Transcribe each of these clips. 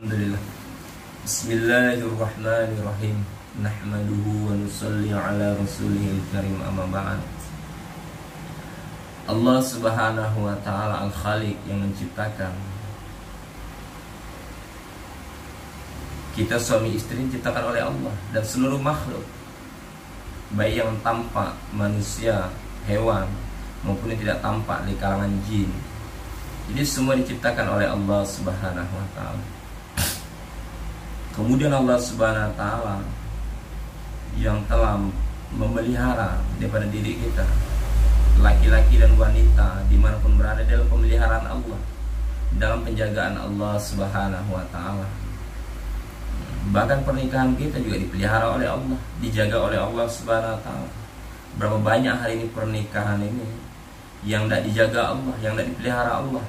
Alhamdulillah. Bismillahirrahmanirrahim. Nahmaduhu wa nusalli ala rasulihil karim, amma ba'd. Allah subhanahu wa ta'ala al-Khaliq yang menciptakan kita, suami istri, diciptakan oleh Allah, dan seluruh makhluk, baik yang tampak manusia, hewan, maupun yang tidak tampak di kalangan jin. Jadi semua diciptakan oleh Allah subhanahu wa ta'ala. Kemudian Allah subhanahu wa ta'ala yang telah memelihara daripada diri kita, laki-laki dan wanita, dimanapun berada, dalam pemeliharaan Allah, dalam penjagaan Allah subhanahu wa ta'ala. Bahkan pernikahan kita juga dipelihara oleh Allah, dijaga oleh Allah subhanahu wa ta'ala. Berapa banyak hari ini pernikahan ini yang tidak dijaga Allah, yang tidak dipelihara Allah,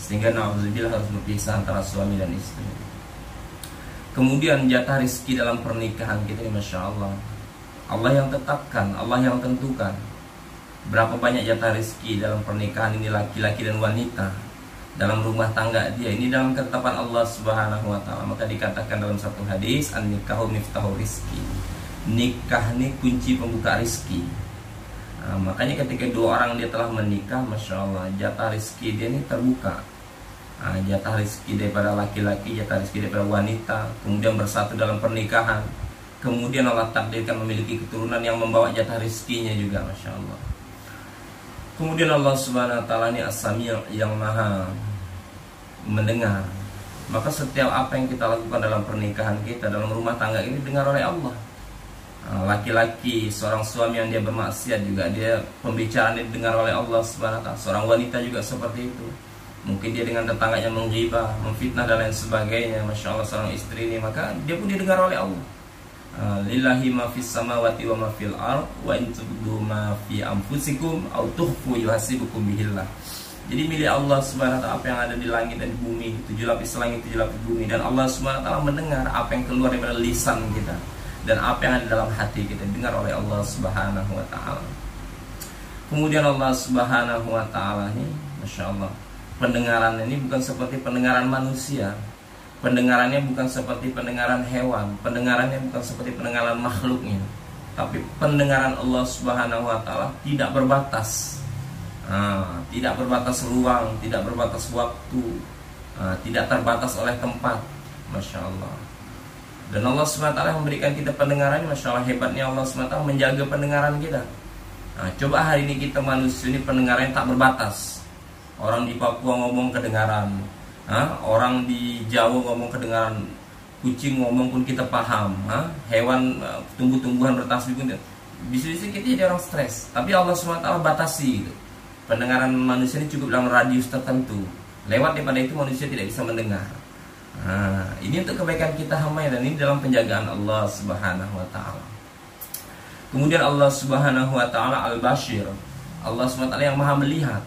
sehingga na'udzubillah harus berpisah antara suami dan istri. Kemudian jatah rezeki dalam pernikahan kita ini, Masya Allah, Allah yang tetapkan, Allah yang tentukan berapa banyak jatah rezeki dalam pernikahan ini, laki-laki dan wanita, dalam rumah tangga dia. Ini dalam ketetapan Allah subhanahu wa ta'ala. Maka dikatakan dalam satu hadis, an-nikahu miftahu rizki, nikah ini kunci pembuka rezeki. Makanya ketika dua orang dia telah menikah, Masya Allah, jatah rezeki dia ini terbuka. Jatah rezeki daripada laki-laki, jatah rezeki daripada wanita, kemudian bersatu dalam pernikahan. Kemudian Allah takdirkan memiliki keturunan yang membawa jatah rezekinya juga, Masya Allah. Kemudian Allah subhanahu wa ta'ala ini as-sami' yang maha mendengar. Maka setiap apa yang kita lakukan dalam pernikahan kita, dalam rumah tangga ini, dengar oleh Allah. Laki-laki, seorang suami yang dia bermaksiat juga, dia pembicaraan dia dengar oleh Allah subhanahu wa ta'ala. Seorang wanita juga seperti itu. Mungkin dia dengan tetangganya menghibah, memfitnah dan lain sebagainya, Masya Allah, seorang istri ini, maka dia pun didengar oleh Allah. Lillahi ma fis samawati wa ma fil ard wa in tubdu ma fi anfusikum aw tukhfu yuhasibukum bihillah. Jadi milik Allah subhanahu wa ta'ala apa yang ada di langit dan di bumi, 7 lapis langit, 7 lapis bumi, dan Allah subhanahu wa ta'ala mendengar apa yang keluar daripada lisan kita dan apa yang ada dalam hati kita, dengar oleh Allah subhanahu wa ta'ala. Kemudian Allah subhanahu wa ta'ala ini, Masya Allah, pendengaran ini bukan seperti pendengaran manusia, pendengarannya bukan seperti pendengaran hewan, pendengarannya bukan seperti pendengaran makhluknya, tapi pendengaran Allah subhanahu wa ta'ala tidak berbatas. Tidak berbatas ruang, tidak berbatas waktu, tidak terbatas oleh tempat, Masya Allah. Dan Allah subhanahu wa ta'ala memberikan kita pendengaran, Masya Allah, hebatnya Allah subhanahu wa ta'ala menjaga pendengaran kita. Coba hari ini kita manusia ini pendengarannya tak berbatas. Orang di Papua ngomong kedengaran, orang di Jawa ngomong kedengaran, kucing ngomong pun kita paham, hewan, tumbuh-tumbuhan bertasbih pun bisa-bisa kita jadi orang stres. Tapi Allah SWT batasi gitu. Pendengaran manusia ini cukup dalam radius tertentu. Lewat daripada itu manusia tidak bisa mendengar. Ini untuk kebaikan kita hamba, dan ini dalam penjagaan Allah Subhanahu wa ta'ala. Kemudian Allah Subhanahu wa ta'ala Al-Bashir, Allah SWT yang maha melihat.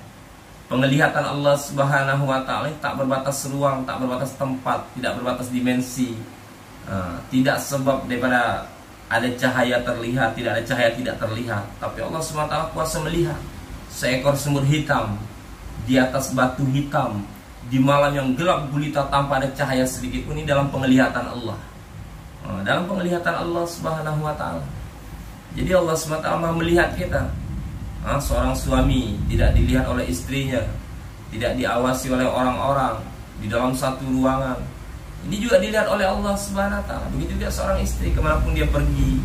Penglihatan Allah subhanahu wa ta'ala tak berbatas ruang, tak berbatas tempat, tidak berbatas dimensi. Tidak sebab daripada ada cahaya terlihat, tidak ada cahaya tidak terlihat. Tapi Allah subhanahu wa ta'ala kuasa melihat seekor semut hitam di atas batu hitam, di malam yang gelap gulita tanpa ada cahaya sedikit pun. Ini dalam penglihatan Allah, dalam penglihatan Allah subhanahu wa ta'ala. Jadi Allah subhanahu wa ta'ala melihat kita. Seorang suami tidak dilihat oleh istrinya, tidak diawasi oleh orang-orang di dalam satu ruangan, ini juga dilihat oleh Allah subhanahu wa ta'ala. Begitu juga seorang istri, kemanapun dia pergi,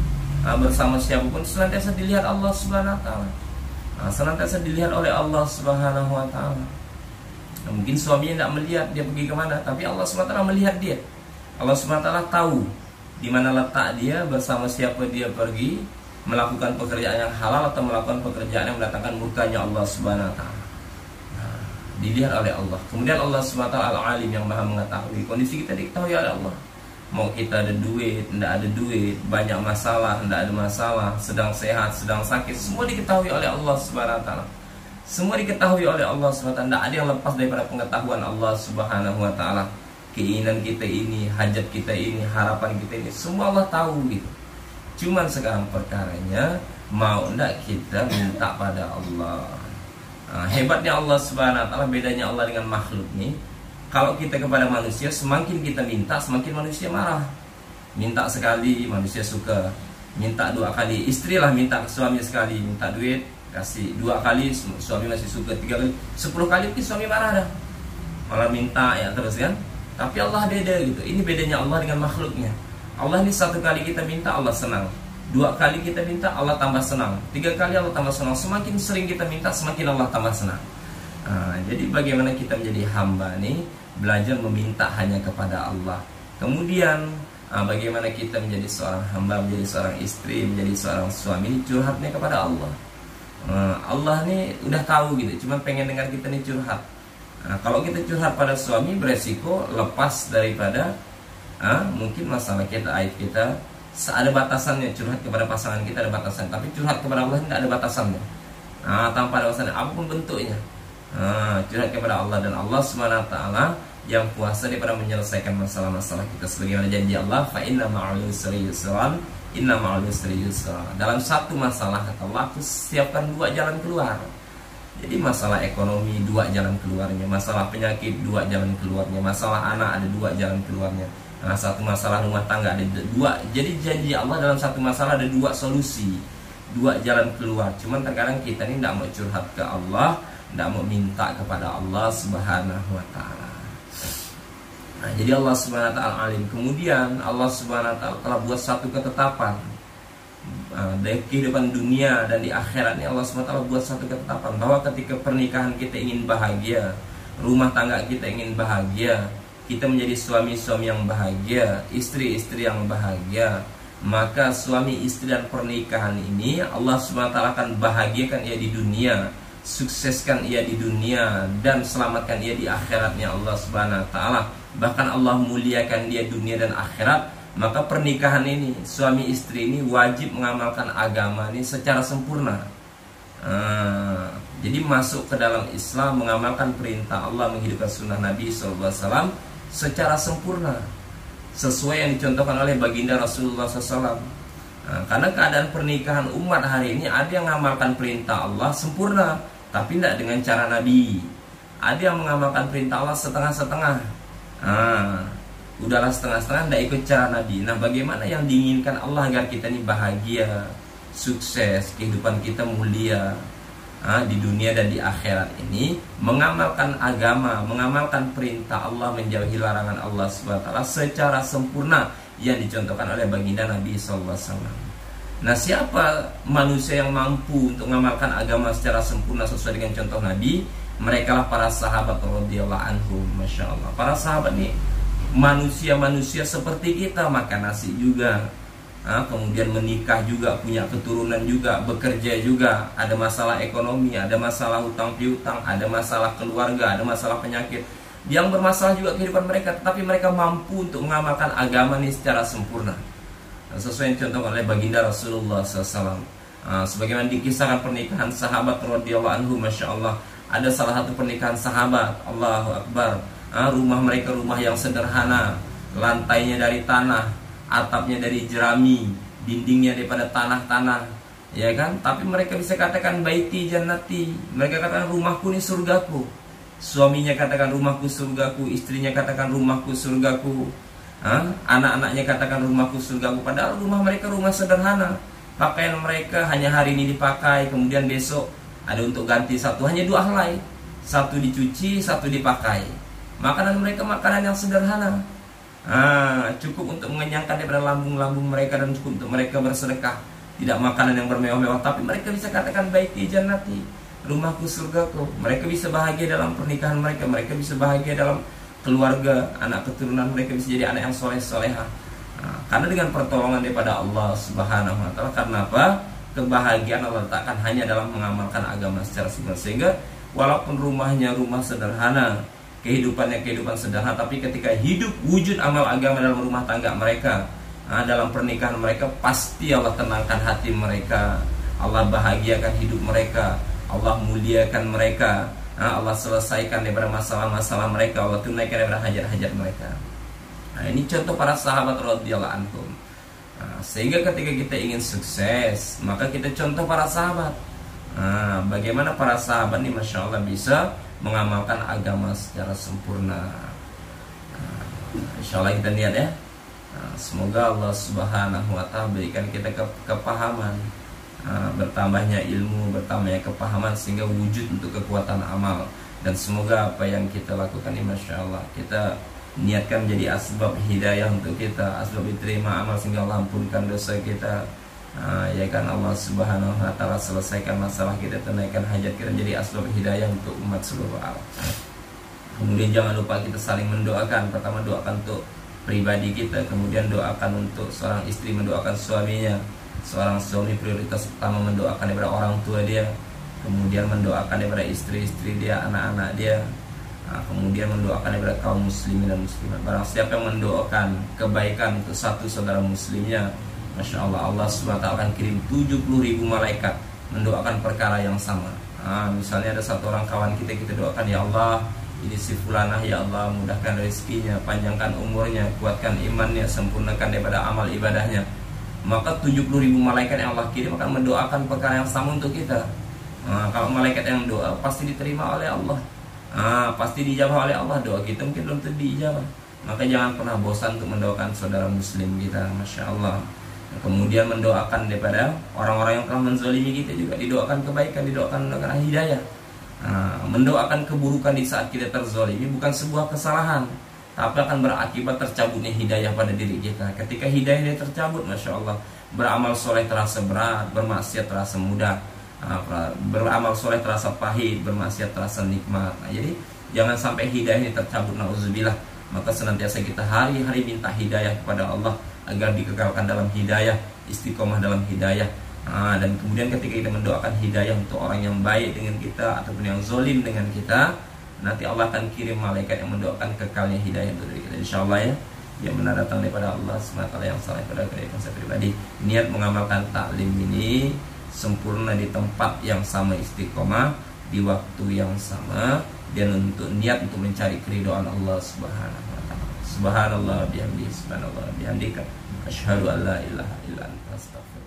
bersama siapapun, senantiasa dilihat Allah subhanahu wa ta'ala, senantiasa dilihat oleh Allah subhanahu wa ta'ala. Mungkin suaminya tidak melihat dia pergi kemana, tapi Allah subhanahu wa ta'ala melihat dia. Allah subhanahu wa ta'ala tahu di mana letak dia, bersama siapa dia pergi, melakukan pekerjaan yang halal atau melakukan pekerjaan yang mendatangkan murkanya Allah subhanahu wa ta'ala. Dilihat oleh Allah. Kemudian Allah subhanahu wa ta'ala Al-Alim yang maha mengetahui. Kondisi kita diketahui oleh Allah. Mau kita ada duit, tidak ada duit, banyak masalah, tidak ada masalah, sedang sehat, sedang sakit, semua diketahui oleh Allah subhanahu wa ta'ala. Semua diketahui oleh Allah subhanahu wa ta'ala. Tidak ada yang lepas daripada pengetahuan Allah subhanahu wa ta'ala. Keinginan kita ini, hajat kita ini, harapan kita ini, semua Allah tahu gitu. Cuman sekarang perkaranya, mau enggak kita minta pada Allah. Hebatnya Allah subhanahu wa ta'ala, bedanya Allah dengan makhluk nih, Kalau kita kepada manusia, semakin kita minta, semakin manusia marah. Minta sekali, manusia suka. Minta 2 kali, istri lah minta ke suami sekali, minta duit, kasih 2 kali, suami masih suka, 3 kali, 10 kali mungkin suami marah dah. Malah minta ya terus kan. Tapi Allah beda gitu. Ini bedanya Allah dengan makhluknya. Allah ini 1 kali kita minta, Allah senang. 2 kali kita minta, Allah tambah senang. 3 kali Allah tambah senang. Semakin sering kita minta, semakin Allah tambah senang. Jadi bagaimana kita menjadi hamba nih, belajar meminta hanya kepada Allah. Kemudian bagaimana kita menjadi seorang hamba, menjadi seorang istri, menjadi seorang suami, curhatnya kepada Allah. Allah nih udah tahu gitu, cuma pengen dengar kita nih curhat. Kalau kita curhat pada suami, beresiko lepas daripada mungkin masalah kita, aib kita. Ada batasannya. Curhat kepada pasangan kita ada batasan, tapi curhat kepada Allah tidak ada batasannya. Tanpa ada batasan apapun bentuknya. Curhat kepada Allah, dan Allah SWT yang kuasa daripada menyelesaikan masalah-masalah kita. Sebagaimana janji Allah, fa inna ma'al yusri yusran, inna ma'al yusri yusra. Dalam satu masalah kata Allah, aku siapkan 2 jalan keluar. Jadi masalah ekonomi 2 jalan keluarnya, masalah penyakit 2 jalan keluarnya, masalah anak ada 2 jalan keluarnya. Satu masalah rumah tangga ada 2. Jadi janji Allah dalam satu masalah ada 2 solusi, 2 jalan keluar. Cuman terkadang kita ini tidak mau curhat ke Allah, tidak mau minta kepada Allah Subhanahu wa ta'ala. Jadi Allah Subhanahu wa ta'ala alim. Kemudian Allah Subhanahu wa ta'ala telah buat satu ketetapan dari kehidupan dunia dan di akhirat ini. Allah Subhanahu wa ta'ala buat satu ketetapan bahwa ketika pernikahan kita ingin bahagia, rumah tangga kita ingin bahagia, kita menjadi suami-suami yang bahagia, istri-istri yang bahagia, maka suami istri dan pernikahan ini Allah Subhanahu wa ta'ala akan bahagiakan ia di dunia, sukseskan ia di dunia, dan selamatkan ia di akhiratnya Allah Subhanahu wa ta'ala. Bahkan Allah muliakan dia dunia dan akhirat. Maka pernikahan ini, suami istri ini wajib mengamalkan agama ini secara sempurna. Jadi masuk ke dalam Islam, mengamalkan perintah Allah, menghidupkan sunnah Nabi SAW secara sempurna, sesuai yang dicontohkan oleh baginda Rasulullah SAW. Karena keadaan pernikahan umat hari ini, ada yang mengamalkan perintah Allah sempurna, tapi tidak dengan cara Nabi. Ada yang mengamalkan perintah Allah setengah-setengah. Udahlah setengah-setengah, tidak ikut cara Nabi. Nah, bagaimana yang diinginkan Allah agar kita ini bahagia, sukses, kehidupan kita mulia di dunia dan di akhirat ini, mengamalkan agama, mengamalkan perintah Allah, menjauhi larangan Allah SWT secara sempurna yang dicontohkan oleh baginda Nabi SAW. Nah, siapa manusia yang mampu untuk mengamalkan agama secara sempurna sesuai dengan contoh Nabi? Mereka lah para sahabat radhiyallahu anhum. Masya Allah, para sahabat ini manusia-manusia seperti kita, makan nasi juga, kemudian menikah juga, punya keturunan juga, bekerja juga, ada masalah ekonomi, ada masalah hutang piutang, ada masalah keluarga, ada masalah penyakit yang bermasalah juga kehidupan mereka, tetapi mereka mampu untuk mengamalkan agama ini secara sempurna sesuai yang contoh oleh baginda Rasulullah SAW. Sebagaimana dikisahkan pernikahan sahabat radhiyallahu anhu, masya Allah, ada salah satu pernikahan sahabat, Allahu Akbar, rumah mereka rumah yang sederhana, lantainya dari tanah, atapnya dari jerami, dindingnya daripada tanah-tanah, ya kan? Tapi mereka bisa katakan baiti jannati, mereka katakan rumahku ini surgaku. Suaminya katakan rumahku surgaku, istrinya katakan rumahku surgaku, anak-anaknya katakan rumahku surgaku. Padahal rumah mereka rumah sederhana, pakaian mereka hanya hari ini dipakai, kemudian besok ada untuk ganti satu, hanya 2 helai, satu dicuci, satu dipakai. Makanan mereka makanan yang sederhana, cukup untuk mengenyangkan daripada lambung-lambung mereka, dan cukup untuk mereka bersedekah. Tidak makanan yang bermewah-mewah, tapi mereka bisa katakan baiti jannati, rumahku surgaku. Mereka bisa bahagia dalam pernikahan mereka, mereka bisa bahagia dalam keluarga, anak keturunan mereka bisa jadi anak yang soleh-soleha. Karena dengan pertolongan daripada Allah Subhanahu wa ta'ala. Karena apa? Kebahagiaan Allah letakkan hanya dalam mengamalkan agama secara sempurna. Sehingga walaupun rumahnya rumah sederhana, kehidupannya kehidupan sederhana, tapi ketika hidup wujud amal agama dalam rumah tangga mereka, dalam pernikahan mereka, pasti Allah tenangkan hati mereka, Allah bahagiakan hidup mereka, Allah muliakan mereka, Allah selesaikan daripada masalah-masalah mereka, Allah tunaikan daripada hajat-hajat mereka. Ini contoh para sahabat radhiyallahu anhum. Sehingga ketika kita ingin sukses, maka kita contoh para sahabat. Bagaimana para sahabat ini, masya Allah, bisa mengamalkan agama secara sempurna. Insyaallah kita niat ya. Semoga Allah Subhanahu wa Ta'ala berikan kita kepahaman, bertambahnya ilmu, bertambahnya kepahaman sehingga wujud untuk kekuatan amal. Dan semoga apa yang kita lakukan ini Masya Allah kita niatkan menjadi asbab hidayah untuk kita, asbab diterima amal sehingga Allah ampunkan dosa kita. Ya kan, Allah Subhanahu wa Ta'ala selesaikan masalah kita, tunaikan hajat kita, jadi asbab hidayah untuk umat seluruh alam. Kemudian jangan lupa kita saling mendoakan. Pertama doakan untuk pribadi kita, kemudian doakan untuk seorang istri mendoakan suaminya, seorang suami prioritas utama mendoakan daripada orang tua dia, kemudian mendoakan daripada istri-istri dia, anak-anak dia, kemudian mendoakan daripada kaum muslimin dan muslimat. Barang siapa yang mendoakan kebaikan untuk satu saudara muslimnya, Masya Allah, Allah SWT akan kirim 70.000 malaikat mendoakan perkara yang sama. Misalnya ada satu orang kawan kita, kita doakan, ya Allah ini si fulanah, ya Allah mudahkan rezekinya, panjangkan umurnya, kuatkan imannya, sempurnakan daripada amal ibadahnya. Maka 70.000 malaikat yang Allah kirim akan mendoakan perkara yang sama untuk kita. Kalau malaikat yang doa pasti diterima oleh Allah, pasti dijawab oleh Allah. Doa kita mungkin belum tentu dijawab. Maka jangan pernah bosan untuk mendoakan saudara muslim kita, Masya Allah. Kemudian mendoakan daripada orang-orang yang telah menzalimi kita juga, didoakan kebaikan, didoakan hidayah. Mendoakan keburukan di saat kita terzalimi bukan sebuah kesalahan, tapi akan berakibat tercabutnya hidayah pada diri kita. Ketika hidayah tercabut, Masya Allah, beramal soleh terasa berat, bermaksiat terasa mudah. Beramal soleh terasa pahit, bermaksiat terasa nikmat. Jadi jangan sampai hidayah ini tercabut, na'udzubillah. Maka senantiasa kita hari-hari minta hidayah kepada Allah agar dikekalkan dalam hidayah, istiqomah dalam hidayah. Dan kemudian ketika kita mendoakan hidayah untuk orang yang baik dengan kita ataupun yang zolim dengan kita, nanti Allah akan kirim malaikat yang mendoakan kekalnya hidayah untuk diri kita, insya Allah ya. Yang benar datang daripada Allah SWT, yang salah pada kebaikan saya pribadi. Niat mengamalkan taklim ini sempurna di tempat yang sama, istiqomah di waktu yang sama, dan untuk niat untuk mencari keridhaan Allah Subhanahu wa Ta'ala. Subhanallah bihamdihi, subhanallah bihamdika, asyhadu an la ilaha illa anta, astaghfirullah.